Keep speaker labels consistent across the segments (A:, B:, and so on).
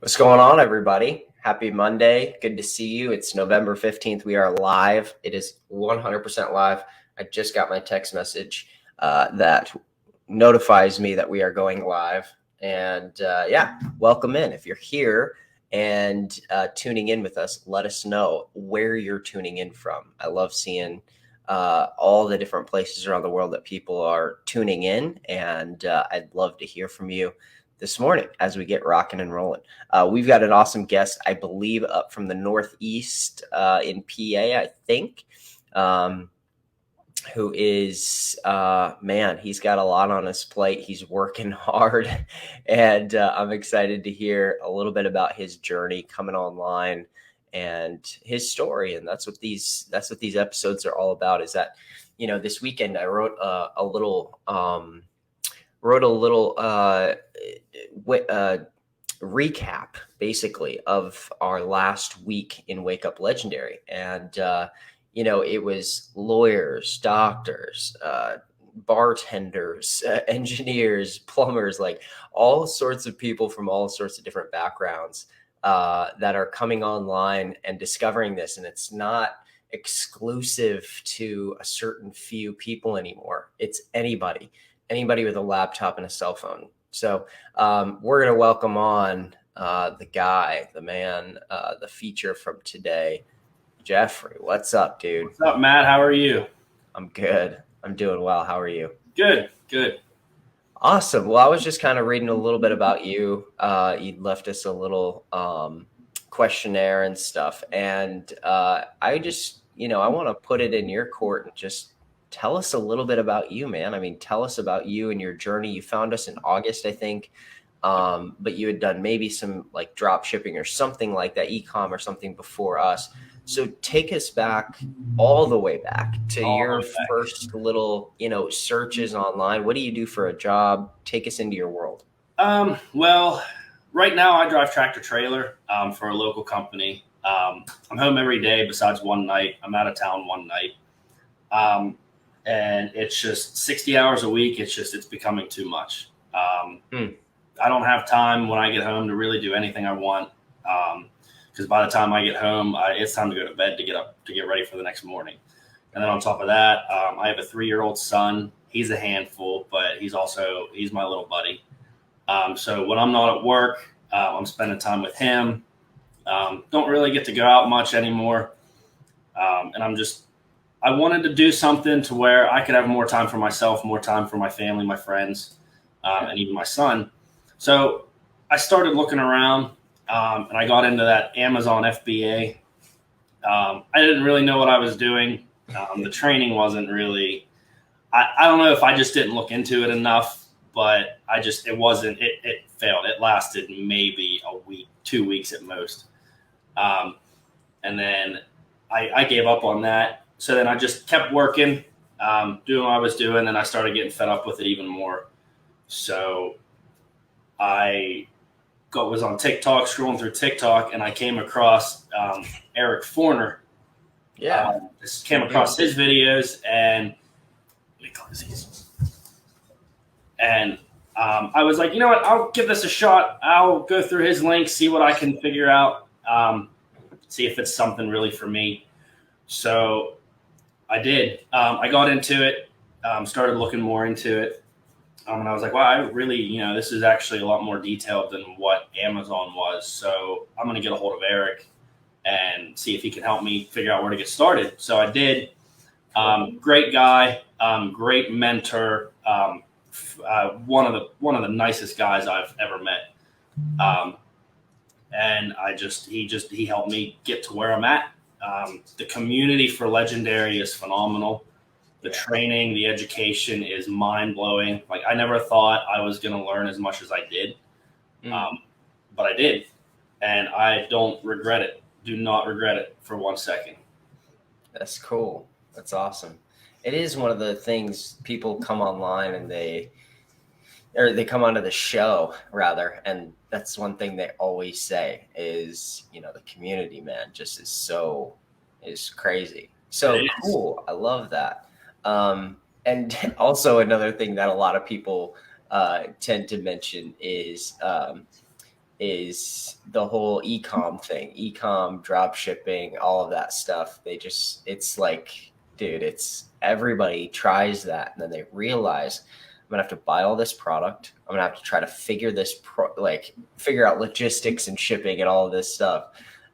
A: What's going on, everybody? Happy Monday. Good to see you. It's November 15th. We are live. It is 100% live. I just got my text message that notifies me that we are going live. And welcome in. If you're here and tuning in with us, let us know where you're tuning in from. I love seeing all the different places around the world that people are tuning in. And I'd love to hear from you this morning as we get rocking and rolling. We've got an awesome guest, I believe, up from the Northeast in PA, I think, who is, he's got a lot on his plate. He's working hard, and I'm excited to hear a little bit about his journey coming online and his story. And that's what these episodes are all about, is that, this weekend I wrote a little recap, basically, of our last week in Wake Up Legendary. And, it was lawyers, doctors, bartenders, engineers, plumbers, like all sorts of people from all sorts of different backgrounds that are coming online and discovering this. And it's not exclusive to a certain few people anymore. It's anybody with a laptop and a cell phone. So we're going to welcome on the guy, the man, the feature from today, Jeffrey. What's up, dude?
B: What's up, Matt? How are you?
A: I'm good. I'm doing well. How are you?
B: Good.
A: Awesome. Well, I was just kind of reading a little bit about you. You left us a little questionnaire and stuff. And I just, I want to put it in your court and just tell us a little bit about you, man. I mean, tell us about you and your journey. You found us in August, I think, but you had done maybe some like drop shipping or something like that, e-com or something before us. So take us back, all the way back to your first little, searches online. What do you do for a job? Take us into your world.
B: Well, right now I drive tractor trailer for a local company. I'm home every day besides one night. I'm out of town one night. And it's just 60 hours a week. It's becoming too much. I don't have time when I get home to really do anything I want. Because by the time I get home, it's time to go to bed to get ready for the next morning. And then on top of that, I have a 3-year-old son. He's a handful, but he's my little buddy. So when I'm not at work, I'm spending time with him. Don't really get to go out much anymore. And I wanted to do something to where I could have more time for myself, more time for my family, my friends, and even my son. So I started looking around, and I got into that Amazon FBA. I didn't really know what I was doing. The training wasn't really, I don't know if I just didn't look into it enough, but it failed. It lasted maybe a week, 2 weeks at most. And then I gave up on that. So then I just kept working, doing what I was doing, and I started getting fed up with it even more. So I was on TikTok, scrolling through TikTok, and I came across Eric Forner.
A: Yeah.
B: Just came across his videos, and let me close these. And I was like, you know what? I'll give this a shot. I'll go through his links, see what I can figure out, see if it's something really for me. So I did. I got into it, started looking more into it. And I was like, wow, I really, this is actually a lot more detailed than what Amazon was. So I'm going to get a hold of Eric and see if he can help me figure out where to get started. So I did. Great guy, great mentor, one of the nicest guys I've ever met. And he helped me get to where I'm at. The community for Legendary is phenomenal. The training, the education is mind-blowing. Like, I never thought I was going to learn as much as I did, but I did, and I don't regret it. Do not regret it for 1 second.
A: That's cool. That's awesome. It is one of the things people come online and they come onto the show, rather, and that's one thing they always say is, the community, man, just is crazy. So cool. I love that. And also another thing that a lot of people tend to mention is is the whole ecom, drop shipping, all of that stuff. It's like, dude, it's everybody tries that. And then they realize I'm going to have to buy all this product. I'm going to have to try to figure figure out logistics and shipping and all of this stuff.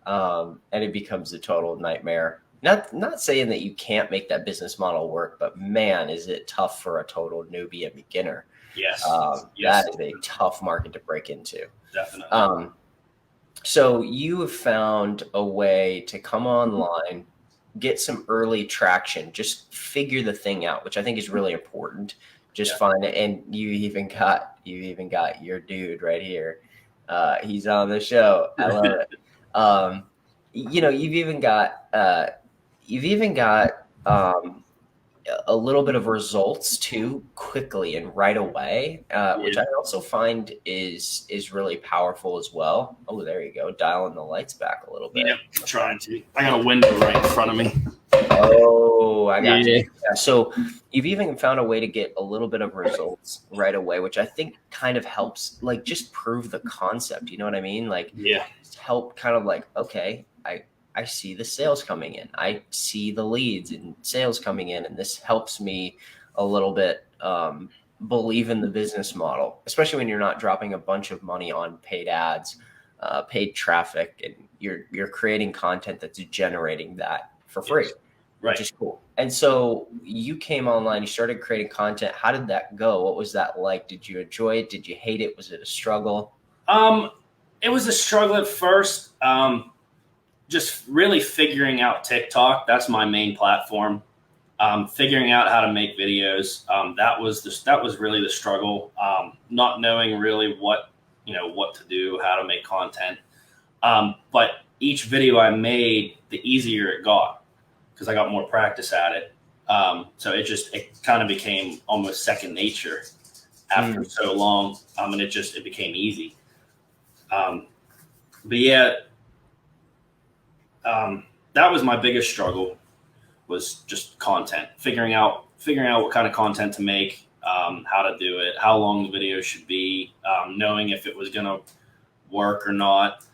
A: And it becomes a total nightmare. Not saying that you can't make that business model work, but man, is it tough for a total newbie and beginner.
B: Yes.
A: That is a tough market to break into.
B: Definitely.
A: So you have found a way to come online, get some early traction, just figure the thing out, which I think is really important. Just find it. And you even got your dude right here. He's on the show. I love it. You've even got a little bit of results too quickly and right away, which I also find is really powerful as well. Oh, there you go. Dialing the lights back a little bit.
B: Yep, trying to. I got a window right in front of me.
A: Oh, I got you. Yeah, so you've even found a way to get a little bit of results right away, which I think kind of helps, like, just prove the concept. You know what I mean? Like, help kind of like, okay, I see the sales coming in. I see the leads and sales coming in, and this helps me a little bit believe in the business model, especially when you're not dropping a bunch of money on paid ads, paid traffic, and you're creating content that's generating that for free, which is cool. And so you came online, you started creating content. How did that go? What was that like? Did you enjoy it? Did you hate it? Was it a struggle?
B: It was a struggle at first. Just really figuring out TikTok. That's my main platform. Figuring out how to make videos. That was really the struggle. Not knowing really what to do, how to make content. But each video I made, the easier it got because I got more practice at it. So it kind of became almost second nature after so long. And it became easy. But yeah. That was my biggest struggle, was just content, figuring out what kind of content to make, how to do it, how long the video should be, knowing if it was going to work or not,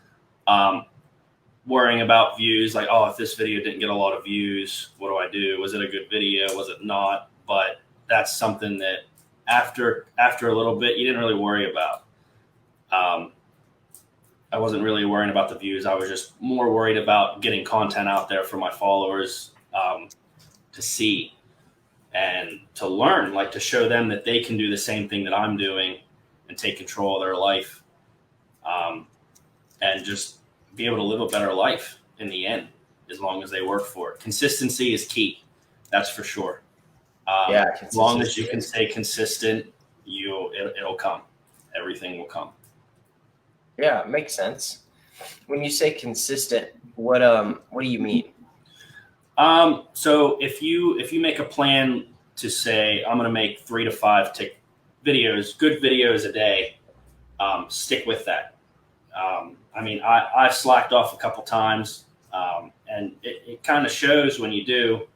B: worrying about views, like, oh, if this video didn't get a lot of views, what do I do? Was it a good video? Was it not? But that's something that after a little bit, you didn't really worry about. I wasn't really worrying about the views. I was just more worried about getting content out there for my followers to see and to learn, like to show them that they can do the same thing that I'm doing and take control of their life, and just be able to live a better life in the end, as long as they work for it. Consistency is key. That's for sure. As long as you can stay consistent, it'll come. Everything will come.
A: Yeah, it makes sense. When you say consistent, what do you mean?
B: So if you make a plan to say, I'm going to make 3 to 5 good videos a day, stick with that. I've slacked off a couple times, and it kind of shows when you do,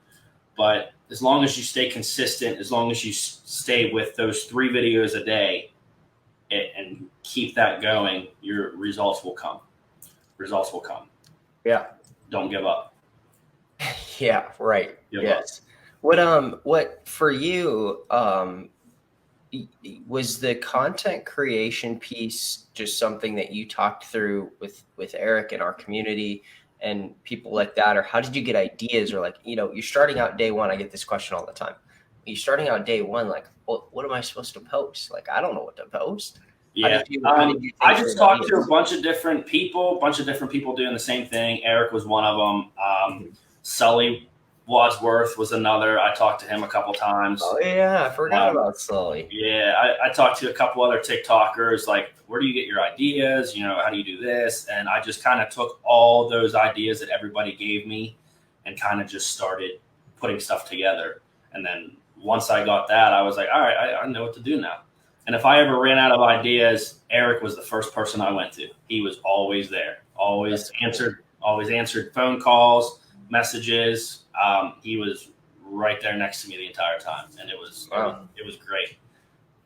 B: but as long as you stay consistent, as long as you stay with those 3 videos a day and keep that going, your results will come.
A: Yeah.
B: Don't give up.
A: Yeah. Right. Yes. What for you, was the content creation piece just something that you talked through with Eric in our community and people like that? Or how did you get ideas? Or like, you're starting out day one. I get this question all the time. You're starting out day one, like, what am I supposed to post? Like, I don't know what to post.
B: Yeah. I just talked to a bunch of different people doing the same thing. Eric was one of them. Sully Wadsworth was another. I talked to him a couple times.
A: Oh yeah, I forgot about Sully.
B: Yeah, I talked to a couple other TikTokers, like, where do you get your ideas? How do you do this? And I just kind of took all those ideas that everybody gave me and kind of just started putting stuff together. And then once I got that, I was like, all right, I know what to do now. And if I ever ran out of ideas, Eric was the first person I went to. He was always there, always answered phone calls, messages. He was right there next to me the entire time, and it was great.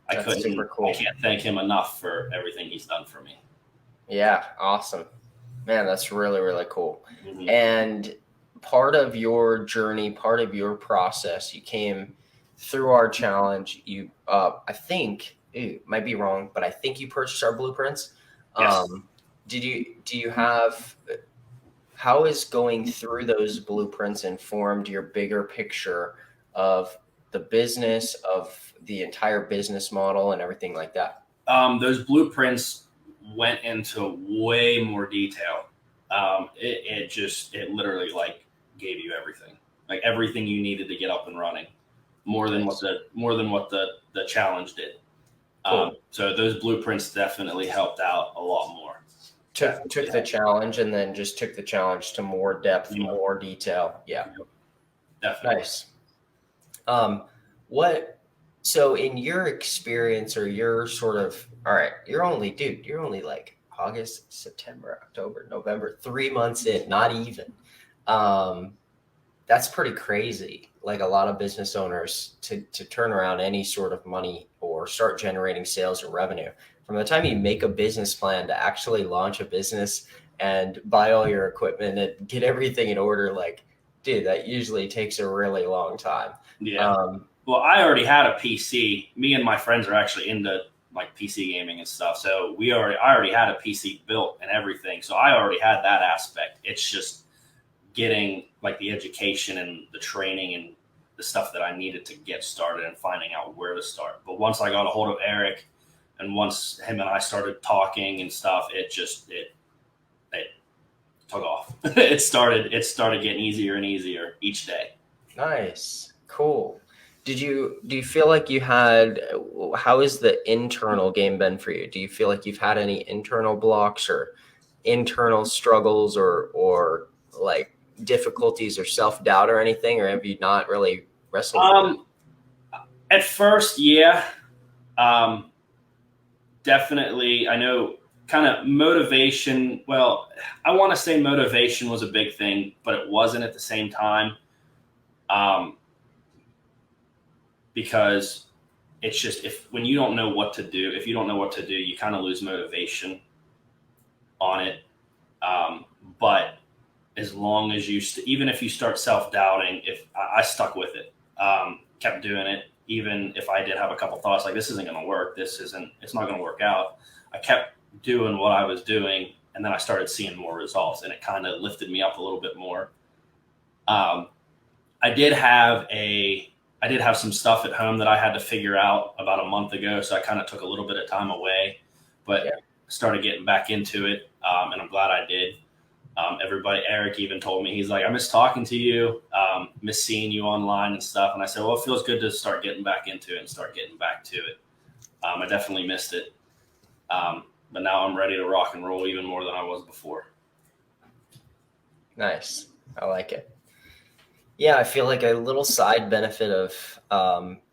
B: I can't thank him enough for everything he's done for me.
A: Yeah, awesome. Man, that's really, really cool.
B: Mm-hmm.
A: And part of your journey, part of your process, you came through our challenge. You, I think, might be wrong, but I think you purchased our blueprints.
B: Yes.
A: Um, do you have, how is going through those blueprints informed your bigger picture of the business, of the entire business model and everything like that?
B: Those blueprints went into way more detail. It literally like gave you everything, like everything you needed to get up and running,
A: Nice.
B: more than what the challenge did.
A: Cool.
B: So those blueprints definitely helped out a lot more.
A: Took
B: Definitely
A: the
B: helped.
A: challenge and then just took the challenge to more depth,
B: Yep,
A: more detail. Yeah.
B: yep, definitely.
A: Nice. Um, what, so in your experience or your sort of, all right, you're only like August, September, October, November, 3 months in, not even. Um, that's pretty crazy. Like a lot of business owners to turn around any sort of money or start generating sales or revenue. From the time you make a business plan to actually launch a business and buy all your equipment and get everything in order, like, dude, that usually takes a really long time.
B: Yeah.
A: Um,
B: Well, I already had a PC. Me and my friends are actually into like PC gaming and stuff. So I already had a PC built and everything. So I already had that aspect. It's just getting like the education and the training and the stuff that I needed to get started and finding out where to start. But once I got a hold of Eric and once him and I started talking and stuff, it took off. It started getting easier and easier each day.
A: nice, cool. Do you feel like you had, how has the internal game been for you? Do you feel like you've had any internal blocks or internal struggles or like difficulties or self-doubt or anything, or have you not really wrestled with that?
B: Um, at first, yeah, um, definitely. I know kind of motivation. Well, I want to say motivation was a big thing, but it wasn't at the same time. Um, because it's just if when you don't know what to do, if you don't know what to do, you kind of lose motivation on it. Um, but as long as even if you start self doubting, if I stuck with it, kept doing it, even if I did have a couple thoughts like this isn't going to work, it's not going to work out. I kept doing what I was doing, and then I started seeing more results, and it kind of lifted me up a little bit more. Um, I did have a I did have some stuff at home that I had to figure out about a month ago, so I kind of took a little bit of time away,
A: Yeah,
B: but started getting back into it, and I'm glad I did. Eric even told me, he's like, I miss talking to you, miss seeing you online and stuff. And I said, well, it feels good to start getting back into it and start getting back to it. I definitely missed it, but now I'm ready to rock and roll even more than I was before.
A: nice. I like it. Yeah, I feel like a little side benefit of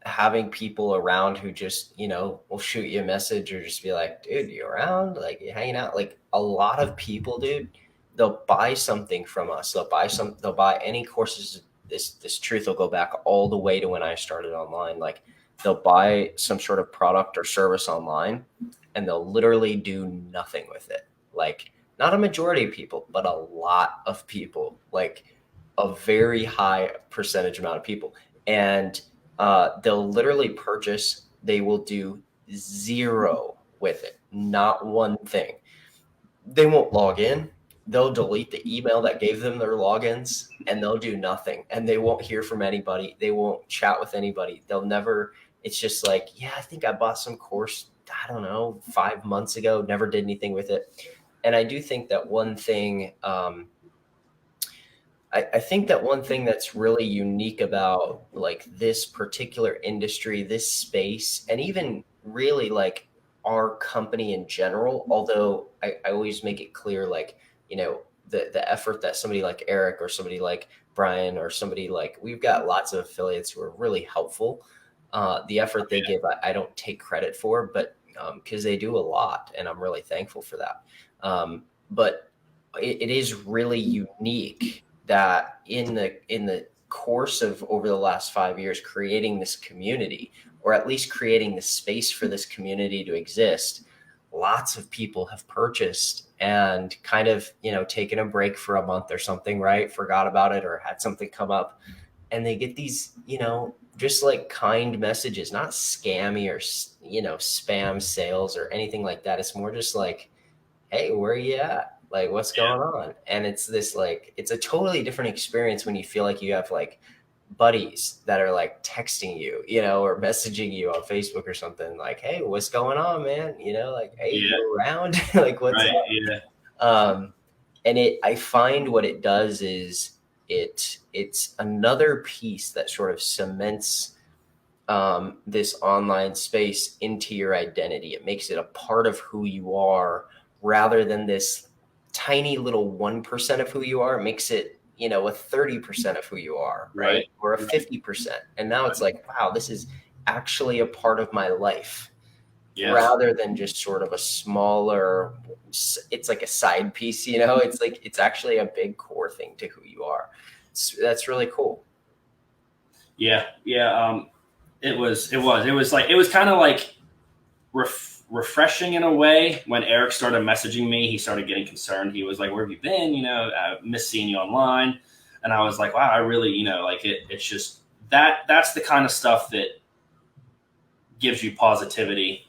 A: having people around who just, will shoot you a message or just be like, dude, you around? Like, you hanging out? Like, a lot of people, dude, they'll buy something from us. They'll buy any courses. This truth will go back all the way to when I started online. Like, they'll buy some sort of product or service online and they'll literally do nothing with it. Like, not a majority of people, but a lot of people. Like, a very high percentage amount of people, and they'll literally purchase. They will do zero with it, not one thing. They won't log in. They'll delete the email that gave them their logins, and they'll do nothing. And they won't hear from anybody. They won't chat with anybody. They'll never. It's just like, yeah, I think I bought some course. I don't know, 5 months ago. Never did anything with it. And I do think that one thing. I think that one thing that's really unique about like this particular industry, this space, and even really like our company in general, although I always make it clear, like, the effort that somebody like Eric or somebody like Brian or somebody like, we've got lots of affiliates who are really helpful. The effort they give, I don't take credit for, but because they do a lot, and I'm really thankful for that. But it is really unique that in the course of over the last 5 years creating this community, or at least creating the space for this community to exist, lots of people have purchased and kind of, taken a break for a month or something, right? Forgot about it or had something come up. And they get these, just like kind messages, not scammy or, spam sales or anything like that. It's more just like, hey, where are you at? Like, what's going on? And it's this like, it's a totally different experience when you feel like you have like buddies that are like texting you, or messaging you on Facebook or something like, hey, what's going on, man? Like, hey,
B: Yeah.
A: you around? Like, what's
B: Right.
A: up?
B: Yeah.
A: And I find what it does is it's another piece that sort of cements this online space into your identity. It makes it a part of who you are rather than this tiny little 1% of who you are. It makes it, a 30% of who you are, right? Or a 50%. And now it's like, wow, this is actually a part of my life. Yes. Rather than just sort of a smaller, it's like a side piece, it's like, it's actually a big core thing to who you are. That's really cool.
B: Yeah. Yeah. It was kind of like refreshing in a way. When Eric started messaging me, he started getting concerned. He was like, where have you been? I miss seeing you online. And I was like, wow, I really, like it's just that's the kind of stuff that gives you positivity.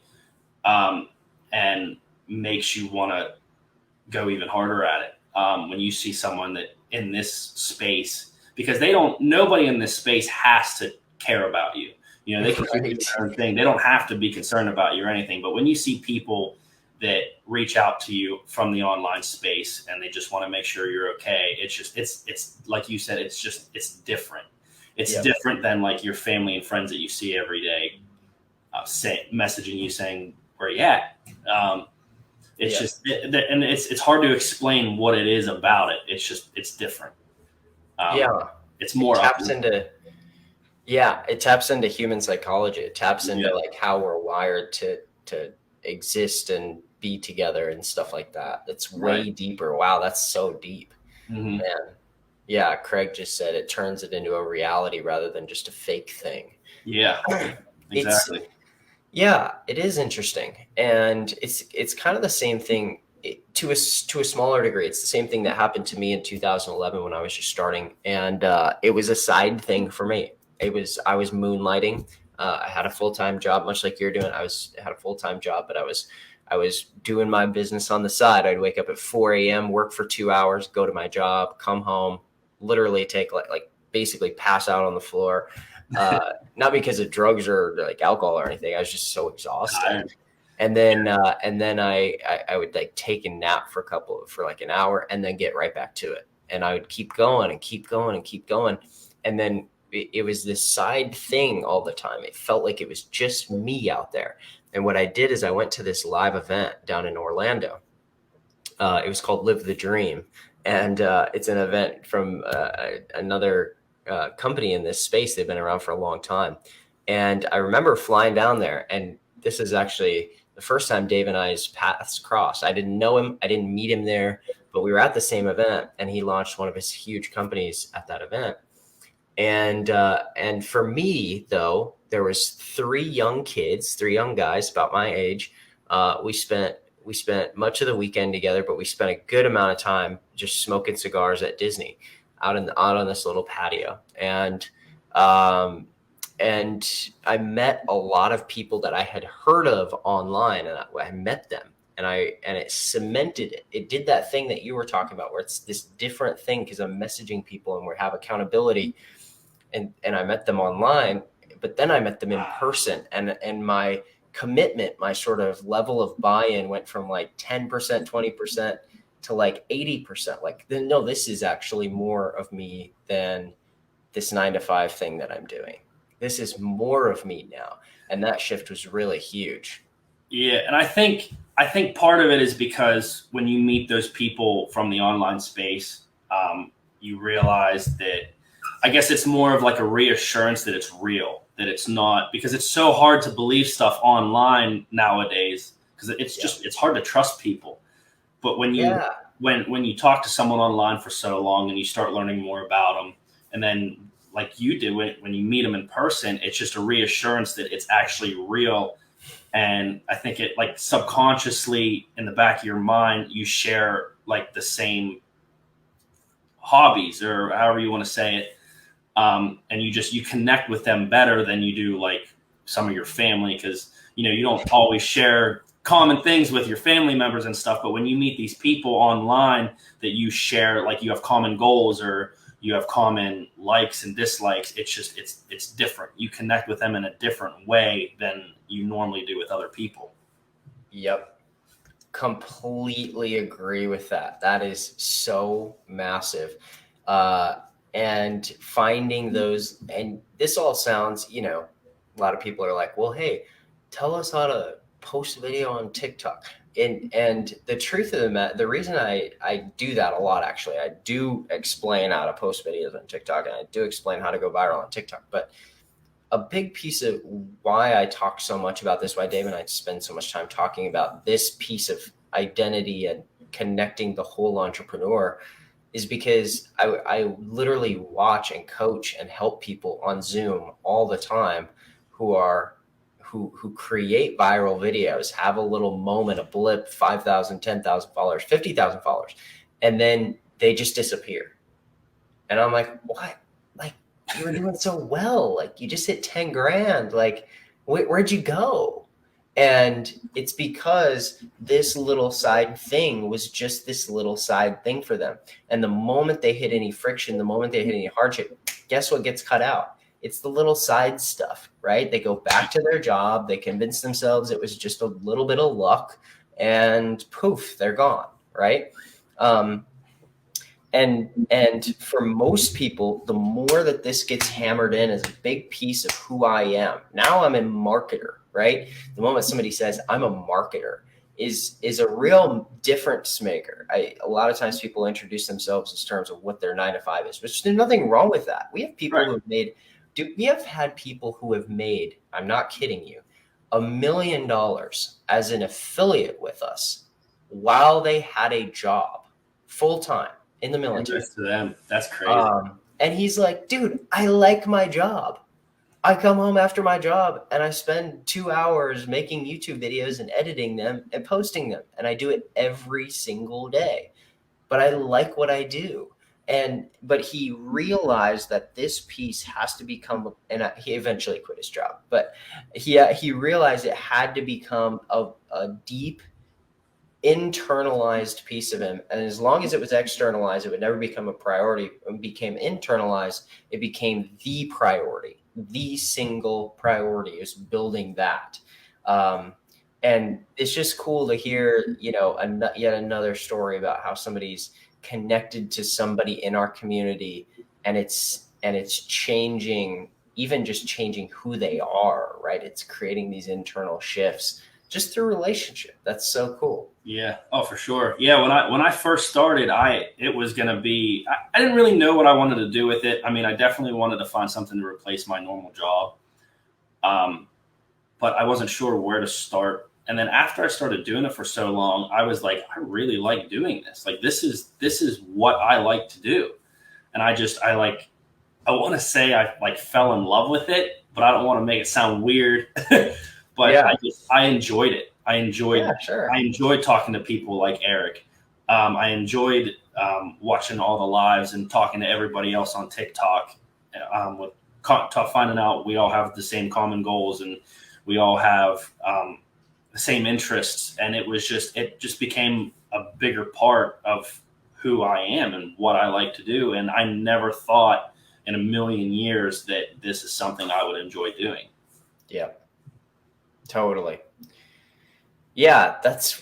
B: And makes you want to go even harder at it. When you see someone that in this space, because nobody in this space has to care about you. They can do their own thing. They don't have to be concerned about you or anything. But when you see people that reach out to you from the online space and they just want to make sure you're okay, it's like you said, it's different. It's different than like your family and friends that you see every day, messaging you saying, where you at? It's hard to explain what it is about it. It's different. It's more
A: it taps into human psychology. It taps into like how we're wired to exist and be together and stuff like that. It's way deeper. Wow, that's so deep.
B: Mm-hmm.
A: Man. Yeah, Craig just said it turns it into a reality rather than just a fake thing.
B: Yeah, exactly.
A: It is interesting, and it's kind of the same thing to a smaller degree. It's the same thing that happened to me in 2011 when I was just starting, and it was a side thing for me. I was moonlighting. I had a full-time job, much like you're doing. I had a full-time job, but I was doing my business on the side. I'd wake up at 4 a.m., work for 2 hours, go to my job, come home, literally take like basically pass out on the floor. Not because of drugs or like alcohol or anything. I was just so exhausted. And then I would like take a nap for like an hour and then get right back to it. And I would keep going and keep going and keep going. And then it was this side thing all the time. It felt like it was just me out there. And what I did is I went to this live event down in Orlando. It was called Live the Dream. And it's an event from another company in this space. They've been around for a long time. And I remember flying down there, and this is actually the first time Dave and I's paths crossed. I didn't know him. I didn't meet him there, but we were at the same event, and he launched one of his huge companies at that event. And for me, though, there was three young guys about my age. We spent much of the weekend together, but we spent a good amount of time just smoking cigars at Disney out on this little patio. And I met a lot of people that I had heard of online, and I met them, and it cemented it. It did that thing that you were talking about, where it's this different thing because I'm messaging people and we have accountability, and I met them online, but then I met them in person, and my commitment, my sort of level of buy-in went from like 10%, 20% to like 80%. Like, no, this is actually more of me than this 9-to-5 thing that I'm doing. This is more of me now. And that shift was really huge.
B: Yeah. And I think part of it is because when you meet those people from the online space, you realize that, I guess it's more of like a reassurance that it's real, that it's not, because it's so hard to believe stuff online nowadays, because it's hard to trust people. But when you talk to someone online for so long and you start learning more about them, and then like you did when you meet them in person, it's just a reassurance that it's actually real, And I think it, like, subconsciously in the back of your mind, you share like the same hobbies, or however you want to say it. And you connect with them better than you do like some of your family, because you don't always share common things with your family members and stuff. But when you meet these people online that you share, like, you have common goals, or you have common likes and dislikes, it's different. You connect with them in a different way than you normally do with other people.
A: Yep. Completely agree with that. That is so massive. And finding those, and this all sounds, a lot of people are like, well, hey, tell us how to post a video on TikTok. And the truth of the matter, the reason I do that a lot, actually, I do explain how to post videos on TikTok, and I do explain how to go viral on TikTok. But a big piece of why I talk so much about this, why Dave and I spend so much time talking about this piece of identity and connecting the whole entrepreneur, is because I literally watch and coach and help people on Zoom all the time who create viral videos, have a little moment, a blip, 5,000, 10,000 followers, 50,000 followers, and then they just disappear. And I'm like, what? Like, you were doing so well. Like, you just hit 10 grand. Like, where'd you go? And it's because this little side thing was just this little side thing for them. And the moment they hit any friction, the moment they hit any hardship, guess what gets cut out? It's the little side stuff, right? They go back to their job. They convince themselves it was just a little bit of luck, and poof, they're gone, right? And for most people, the more that this gets hammered in as a big piece of who I am, now I'm a marketer, right? The moment somebody says I'm a marketer is a real difference maker. A lot of times people introduce themselves in terms of what their 9 to 5 is, which there's nothing wrong with that. We have people
B: Right.
A: who have made, we have had people who have made, I'm not kidding you, $1 million as an affiliate with us while they had a job full time in the military.
B: Kudos to them. That's crazy.
A: And he's like, dude, I like my job. I come home after my job and I spend 2 hours making YouTube videos and editing them and posting them. And I do it every single day. But I like what I do. But he realized that this piece has to become, and he eventually quit his job, but he realized it had to become a deep internalized piece of him. And as long as it was externalized, it would never become a priority. When it became internalized, it became the priority. The single priority is building that. And it's just cool to hear, yet another story about how somebody's connected to somebody in our community, and it's changing, even just changing who they are, right? It's creating these internal shifts just through relationship. That's so cool.
B: Yeah. Oh, for sure. Yeah. When I first started, it was gonna be. I didn't really know what I wanted to do with it. I mean, I definitely wanted to find something to replace my normal job, but I wasn't sure where to start. And then after I started doing it for so long, I was like, I really like doing this. Like, this is what I like to do. And I want to say I like fell in love with it, but I don't want to make it sound weird. But
A: Yeah.
B: I enjoyed it.
A: Yeah, sure.
B: I enjoyed talking to people like Eric. I enjoyed watching all the lives and talking to everybody else on TikTok, with finding out we all have the same common goals, and we all have the same interests. And it just became a bigger part of who I am and what I like to do. And I never thought in a million years that this is something I would enjoy doing.
A: Yeah. Totally. Yeah, that's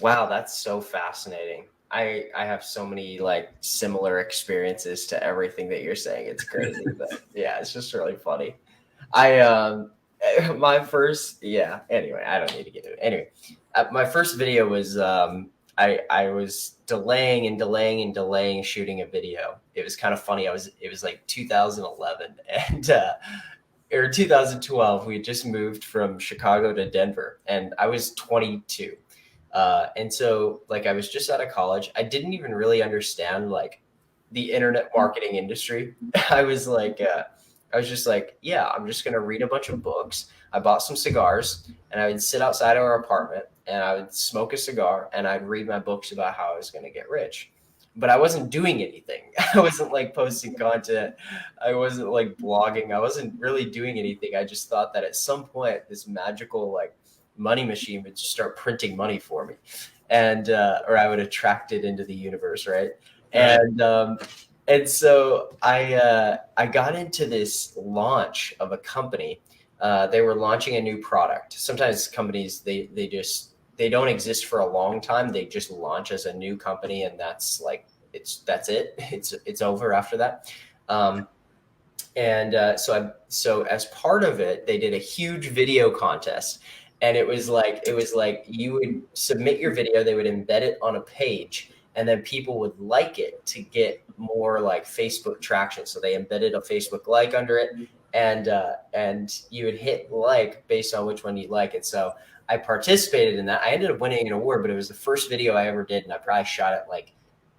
A: so fascinating. I have so many like similar experiences to everything that you're saying. It's crazy, but yeah, it's just really funny. I my first, yeah, anyway, I don't need to get into it. Anyway, my first video was I was delaying and delaying and delaying shooting a video. It was kind of funny. It was like 2011, and or 2012, we had just moved from Chicago to Denver, and I was 22. And so like I was just out of college. I didn't even really understand like the internet marketing industry. I was like, I was just like, yeah, I'm just going to read a bunch of books. I bought some cigars and I would sit outside of our apartment and I would smoke a cigar and I'd read my books about how I was going to get rich. But I wasn't doing anything. I wasn't like posting content. I wasn't like blogging. I wasn't really doing anything. I just thought that at some point this magical like money machine would just start printing money for me, and or I would attract it into the universe, right?
B: Right.
A: And so I got into this launch of a company. They were launching a new product. Sometimes companies they don't exist for a long time. They just launch as a new company, and that's it. It's over after that. Um, so as part of it, they did a huge video contest, and it was like you would submit your video, they would embed it on a page, and then people would like it to get more like Facebook traction. So they embedded a Facebook like under it, and you would hit like based on which one you like. And so I participated in that. I ended up winning an award, but it was the first video I ever did, and I probably shot it like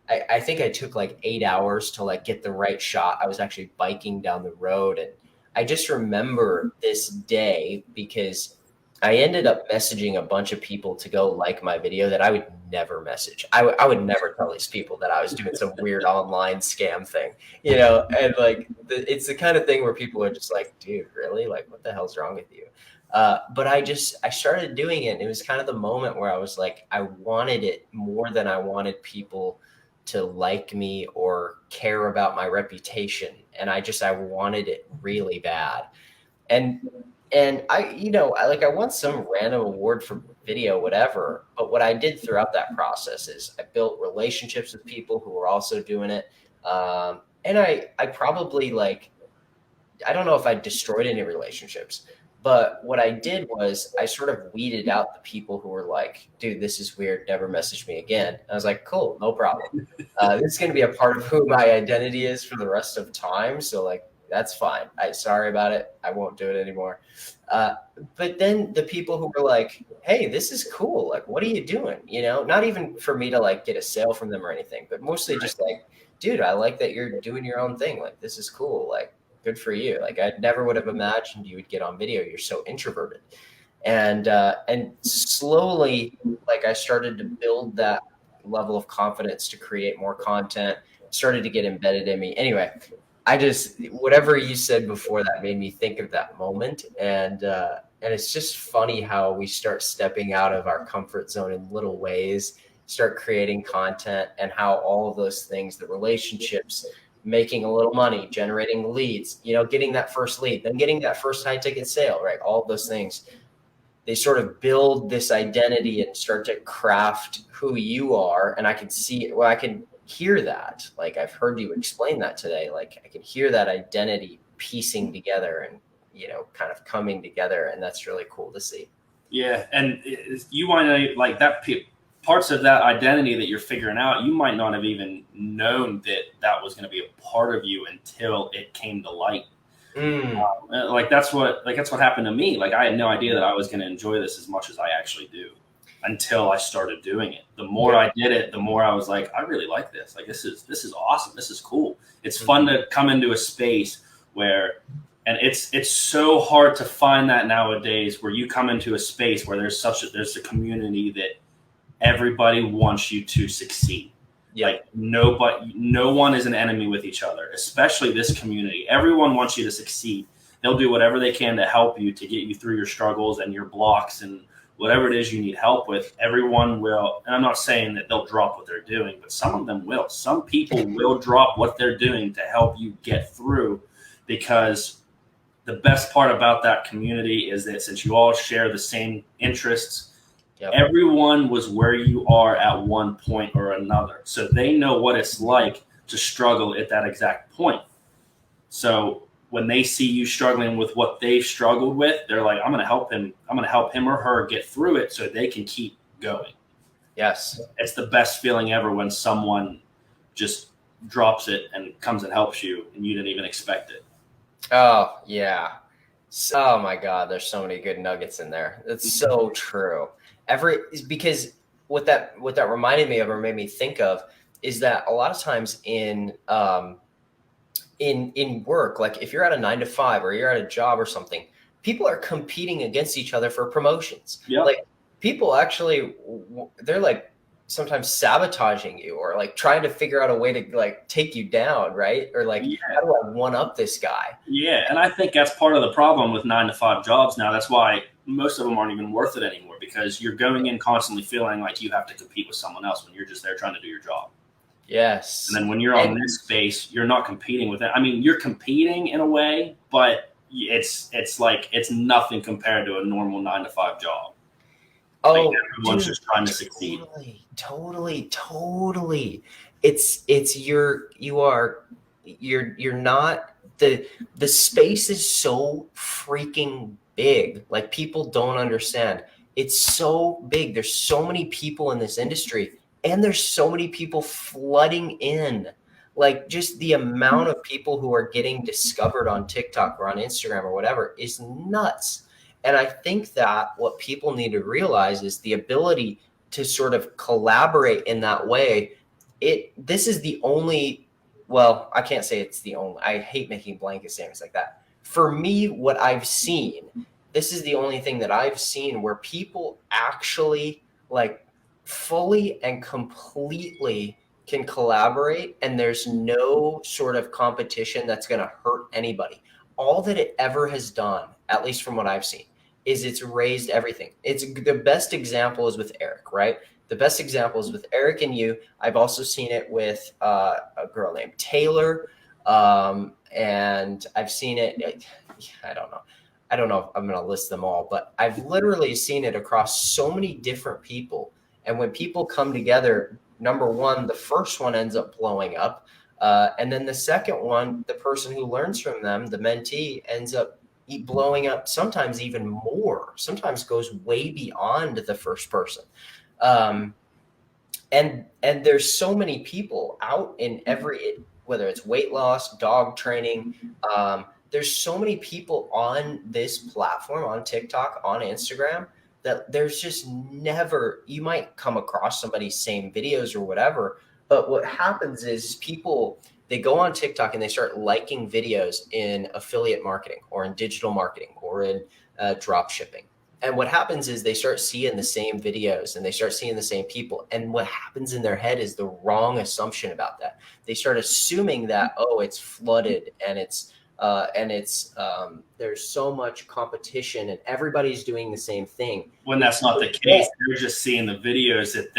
A: I think I took like 8 hours to like get the right shot. I was actually biking down the road, and I just remember this day because I ended up messaging a bunch of people to go like my video that I would never message. I would never tell these people that I was doing some weird online scam thing, and like it's the kind of thing where people are just like, dude, really? Like, what the hell's wrong with you? But I started doing it, and it was kind of the moment where I was like, I wanted it more than I wanted people to like me or care about my reputation. And I wanted it really bad. And I won some random award for video, whatever. But what I did throughout that process is I built relationships with people who were also doing it. And I probably like, I don't know if I destroyed any relationships, but what I did was I sort of weeded out the people who were like, dude, this is weird. Never message me again. And I was like, cool, no problem. This is going to be a part of who my identity is for the rest of time. So like, that's fine. Sorry about it. I won't do it anymore. Uh, but then the people who were like, hey, this is cool. Like, what are you doing? Not even for me to like get a sale from them or anything, but mostly
B: Right.
A: just like, dude, I like that you're doing your own thing. Like, this is cool. Like, good for you. Like, I never would have imagined you would get on video. You're so introverted. And slowly, like, I started to build that level of confidence to create more content, started to get embedded in me. Anyway, whatever you said before that made me think of that moment. And it's just funny how we start stepping out of our comfort zone in little ways, start creating content, and how all of those things, the relationships, making a little money, generating leads, getting that first lead, then getting that first high ticket sale, right? All of those things, they sort of build this identity and start to craft who you are. And I can see it. Well, I can hear that. Like, I've heard you explain that today. Like, I can hear that identity piecing together and, kind of coming together. And that's really cool to see.
B: Yeah, and you might not like that. Parts of that identity that you're figuring out, you might not have even known that was going to be a part of you until it came to light.
A: Mm.
B: Like that's what happened to me. Like I had no idea that I was going to enjoy this as much as I actually do until I started doing it. The more I did it, the more I was like, I really like this. Like this is awesome. This is cool. It's fun to come into a space where, and it's so hard to find that nowadays, where you come into a space where there's a community that everybody wants you to succeed.
A: Yeah.
B: Like no one is an enemy with each other, especially this community. Everyone wants you to succeed. They'll do whatever they can to help you, to get you through your struggles and your blocks and whatever it is you need help with. Everyone will, and I'm not saying that they'll drop what they're doing, but some of them will. Some people will drop what they're doing to help you get through, because the best part about that community is that since you all share the same interests, everyone was where you are at one point or another. So they know what it's like to struggle at that exact point. So when they see you struggling with what they've struggled with, they're like, I'm going to help him. I'm going to help him or her get through it so they can keep going.
A: Yes.
B: It's the best feeling ever when someone just drops it and comes and helps you and you didn't even expect it.
A: Oh, yeah. Oh my God, there's so many good nuggets in there. That's so true. Because what that reminded me of or made me think of is that a lot of times in work, like if you're at a 9 to 5 or you're at a job or something, people are competing against each other for promotions.
B: Yep.
A: Like people actually, they're like sometimes sabotaging you or like trying to figure out a way to like take you down, right? Or like,
B: Yeah.
A: how do I one up this guy?
B: Yeah, and I think that's part of the problem with 9 to 5 jobs now. That's why most of them aren't even worth it anymore, because you're going in constantly feeling like you have to compete with someone else when you're just there trying to do your job.
A: Yes.
B: And then when you're on this space, you're not competing with it. I mean, you're competing in a way, but it's like it's nothing compared to a normal 9 to 5 job.
A: Oh,
B: like everyone's just trying to succeed.
A: Totally. You're not the space is so freaking big. Like people don't understand. It's so big. There's so many people in this industry and there's so many people flooding in. Like just the amount of people who are getting discovered on TikTok or on Instagram or whatever is nuts. And I think that what people need to realize is the ability to sort of collaborate in that way. This is the only, well, I can't say it's the only, I hate making blanket statements like that. For me, what I've seen, this is the only thing that I've seen where people actually like fully and completely can collaborate and there's no sort of competition that's going to hurt anybody. All that it ever has done, at least from what I've seen, is it's raised everything. It's the best example is with Eric, right? The best example is with Eric and you. I've also seen it with a girl named Taylor, and I've seen it. I don't know. I don't know if I'm going to list them all, but I've literally seen it across so many different people. And when people come together, number one, the first one ends up blowing up. And then the second one, the person who learns from them, the mentee, ends up blowing up sometimes even more, sometimes goes way beyond the first person. And there's so many people out in whether it's weight loss, dog training, there's so many people on this platform, on TikTok, on Instagram, that there's just never, you might come across somebody's same videos or whatever, but what happens is people, they go on TikTok and they start liking videos in affiliate marketing or in digital marketing or in drop shipping. And what happens is they start seeing the same videos and they start seeing the same people. And what happens in their head is the wrong assumption about that. They start assuming that, oh, it's flooded and there's so much competition and everybody's doing the same thing.
B: When that's not the case, they're just seeing the videos that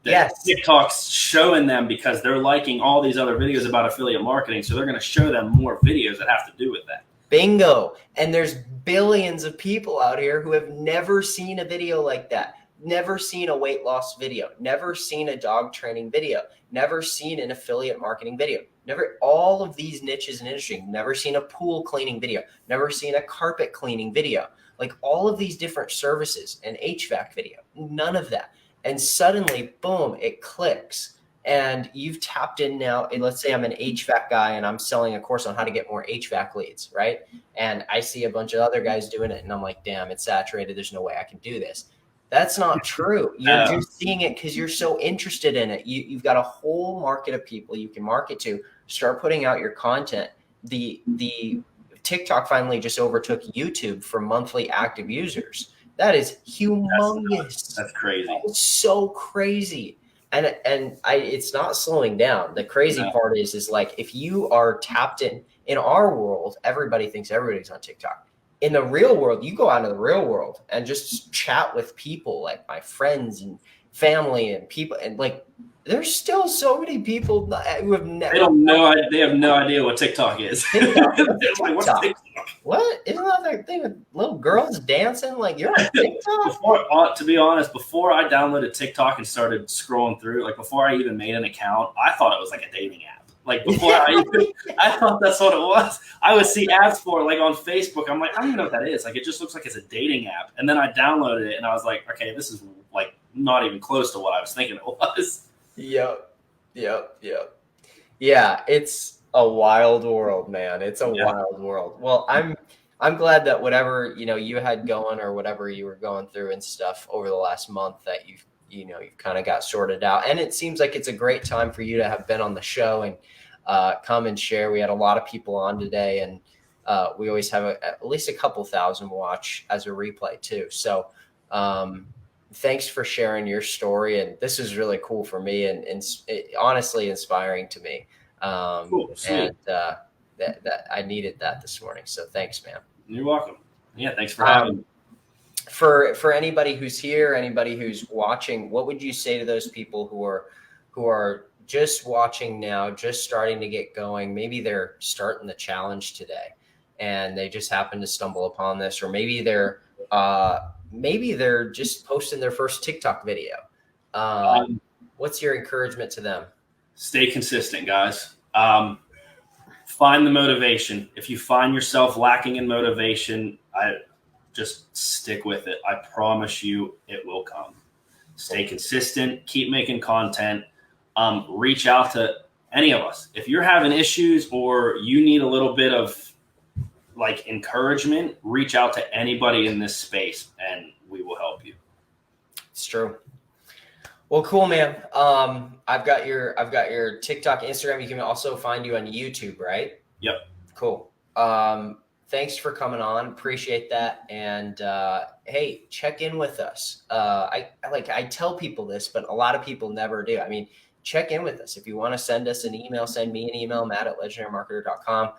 A: yes.
B: TikTok's showing them because they're liking all these other videos about affiliate marketing. So they're going to show them more videos that have to do with that.
A: Bingo. And there's billions of people out here who have never seen a video like that, never seen a weight loss video, never seen a dog training video, never seen an affiliate marketing video, never all of these niches in industry, never seen a pool cleaning video, never seen a carpet cleaning video, like all of these different services, an HVAC video, none of that. And suddenly, boom, it clicks. And you've tapped in now. And let's say I'm an HVAC guy and I'm selling a course on how to get more HVAC leads, right? And I see a bunch of other guys doing it and I'm like, damn, it's saturated. There's no way I can do this. That's not true. You're just seeing it because you're so interested in it. You've got a whole market of people you can market to. Start putting out your content. The TikTok finally just overtook YouTube for monthly active users. That is humongous.
B: That's crazy.
A: It's so crazy. And it's not slowing down. The crazy part is like, if you are tapped in our world, everybody thinks everybody's on TikTok. In the real world, you go out into the real world and just chat with people like my friends and family and people. And like, there's still so many people who have never.
B: They have no idea what TikTok is.
A: TikTok.
B: Like, what's TikTok?
A: What? Isn't that thing with little girls dancing? Like, you're on TikTok?
B: To be honest, before I downloaded TikTok and started scrolling through, like before I even made an account, I thought it was like a dating app. Like before I thought that's what it was. I would see ads for it like on Facebook. I'm like, I don't even know what that is. Like, it just looks like it's a dating app. And then I downloaded it and I was like, okay, this is like not even close to what I was thinking it was.
A: Yep. Yeah, it's a wild world, man. It's a wild world. Well, I'm glad that whatever, you had going or whatever you were going through and stuff over the last month that you've kind of got sorted out. And it seems like it's a great time for you to have been on the show. And come and share. We had a lot of people on today, and we always have at least a couple thousand watch as a replay too. So thanks for sharing your story. And this is really cool for me and honestly inspiring to me.
B: Cool, sweet.
A: And that I needed that this morning. So thanks, man.
B: You're welcome. Yeah, thanks for having me.
A: For anybody who's here, anybody who's watching, what would you say to those people who are just watching now, just starting to get going? Maybe they're starting the challenge today and they just happen to stumble upon this, or maybe they're just posting their first TikTok video. What's your encouragement to them?
B: Stay consistent, guys. Find the motivation. If you find yourself lacking in motivation, just stick with it. I promise you it will come. Stay consistent. Keep making content. Reach out to any of us. If you're having issues or you need a little bit of like encouragement, reach out to anybody in this space and we will help you.
A: It's true. Well, cool, man. I've got your TikTok, Instagram. You can also find you on YouTube, right?
B: Yep.
A: Cool. Thanks for coming on. Appreciate that. And hey, check in with us. I tell people this, but a lot of people never do. I mean, check in with us. If you want to send us an email, send me an email, matt@legendarymarketer.com.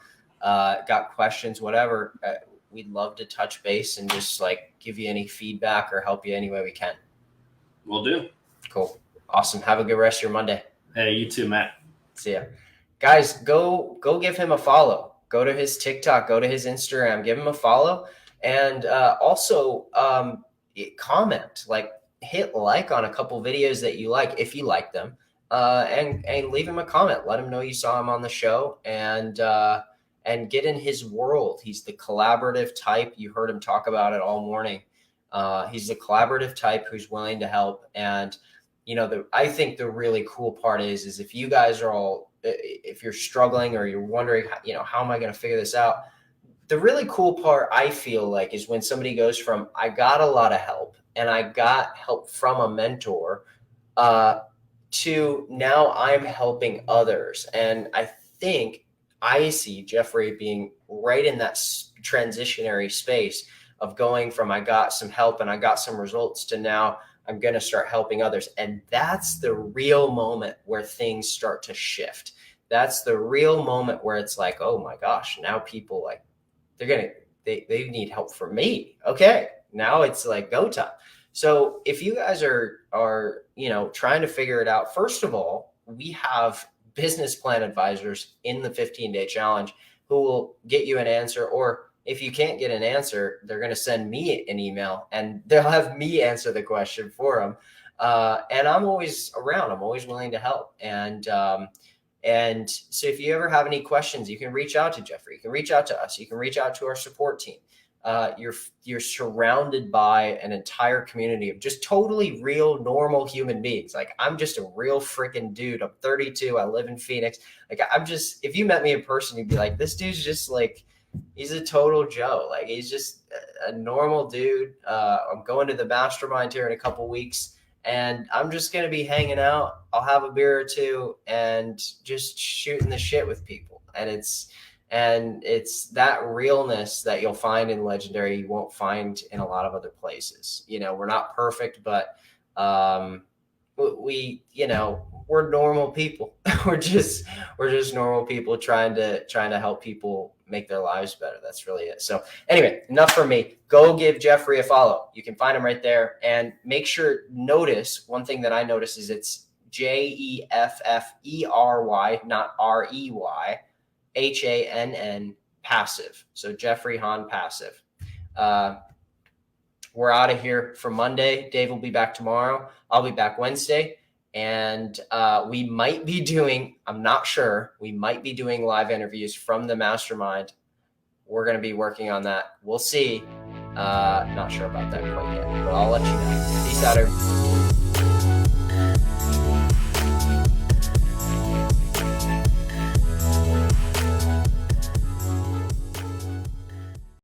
A: Got questions, whatever. We'd love to touch base and just like give you any feedback or help you any way we can.
B: Will do.
A: Cool. Awesome. Have a good rest of your Monday.
B: Hey, you too, Matt.
A: See ya. Guys, go give him a follow. Go to his TikTok, go to his Instagram, give him a follow. And also comment, like hit like on a couple videos that you like, if you like them, and leave him a comment. Let him know you saw him on the show and get in his world. He's the collaborative type. You heard him talk about it all morning. He's the collaborative type who's willing to help. And, I think the really cool part is if you guys are all, if you're struggling or you're wondering, how am I going to figure this out? The really cool part I feel like is when somebody goes from, I got a lot of help and I got help from a mentor, to now I'm helping others. And I think I see Jeffrey being right in that transitionary space of going from, I got some help and I got some results to now I'm going to start helping others. And that's the real moment where things start to shift. That's the real moment where it's like, oh my gosh, now people like, they need help from me. Okay. Now it's like go time. So if you guys are, trying to figure it out, first of all, we have business plan advisors in the 15-day challenge who will get you an answer, or if you can't get an answer, they're going to send me an email and they'll have me answer the question for them. And I'm always around. I'm always willing to help. And so if you ever have any questions, you can reach out to Jeffrey. You can reach out to us. You can reach out to our support team. You're surrounded by an entire community of just totally real, normal human beings. Like I'm just a real freaking dude. I'm 32. I live in Phoenix. Like if you met me in person, you'd be like, this dude's just like, he's a total Joe. Like he's just a normal dude. I'm going to the mastermind here in a couple weeks and I'm just going to be hanging out. I'll have a beer or two and just shooting the shit with people. And it's that realness that you'll find in Legendary you won't find in a lot of other places. We're not perfect, but we're normal people. we're just normal people trying to help people make their lives better. That's really it. So anyway, enough from me. Go give Jeffrey a follow. You can find him right there, and make sure notice one thing that I notice is it's Jefffery, not Rey. HANN passive. So Jeffrey Hahn passive. We're out of here for Monday. Dave will be back tomorrow. I'll be back Wednesday. And we might be doing, I'm not sure, we might be doing live interviews from the mastermind. We're going to be working on that. We'll see. Not sure about that quite yet, but I'll let you know. Peace out, everybody.